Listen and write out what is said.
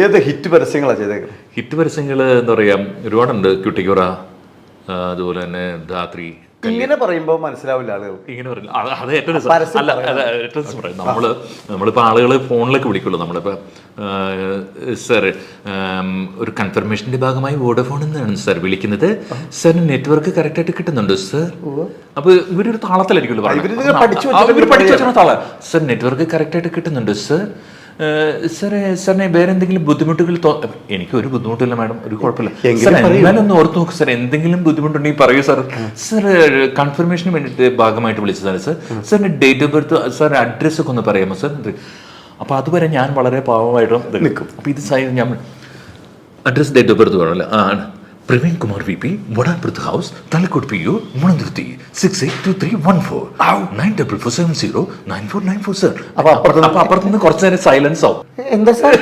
ഏത് ഹിറ്റ് പരസ്യങ്ങളാണ് ചെയ്തേക്കുന്നത്? ഹിറ്റ് പരസ്യങ്ങൾ എന്താ പറയുക, ഒരുപാടുണ്ട്. ക്യൂട്ടിക്കുറ, അതുപോലെ തന്നെ ധാത്രി. ഇങ്ങനെ പറയുമ്പോൾ മനസ്സിലാവില്ല ആളുകൾ. ഇങ്ങനെ പറയില്ല, അത് ഏറ്റവും രസം. അല്ല, അത് ഏറ്റവും രസം പറയും. നമ്മളിപ്പോൾ ആളുകൾ ഫോണിലൊക്കെ വിളിക്കുള്ളൂ. നമ്മളിപ്പോൾ സാർ ഒരു കൺഫർമേഷൻ്റെ ഭാഗമായി വോഡഫോണിൽ നിന്നാണ് സാർ വിളിക്കുന്നത്, സാർ നെറ്റ്വർക്ക് കറക്റ്റായിട്ട് കിട്ടുന്നുണ്ടോ സാർ? അപ്പോൾ ഇവരൊരു താളത്തിലായിരിക്കുമല്ലോ പഠിച്ചു താളം. സാർ നെറ്റ്വർക്ക് കറക്റ്റായിട്ട് കിട്ടുന്നുണ്ടോ സാർ? സാറിനെ വേറെ എന്തെങ്കിലും ബുദ്ധിമുട്ടുകൾ എനിക്ക് ഒരു ബുദ്ധിമുട്ടില്ല മാഡം, ഒരു കുഴപ്പമില്ല. എന്നാലും ഒന്ന് ഓർത്ത് നോക്ക് സാർ, എന്തെങ്കിലും ബുദ്ധിമുട്ടുണ്ടെങ്കിൽ പറയൂ സാർ. സാർ കൺഫർമേഷന് വേണ്ടിയിട്ട് ഭാഗമായിട്ട് വിളിച്ചതാണ് സാർ. സാറിന്റെ date of birth, sir address ഒക്കെ ഒന്ന് പറയാമോ സാർ? അപ്പൊ അതുവരെ ഞാൻ വളരെ പാവമായിട്ട് നിൽക്കും. അപ്പൊ ഇത് ഞാൻ അഡ്രസ് ഡേറ്റ് ഓഫ് ബർത്ത് വേണമല്ലോ. ആണ് Praveen Kumar VP, Vadanpurath house, Thalakode PO, Mulanthuruthy 682314 9447094994 sir. അപ്പൊ അപ്പുറത്തുനിന്ന് കുറച്ചു നേരം സൈലൻസ് ആവും. എന്താ സാർ?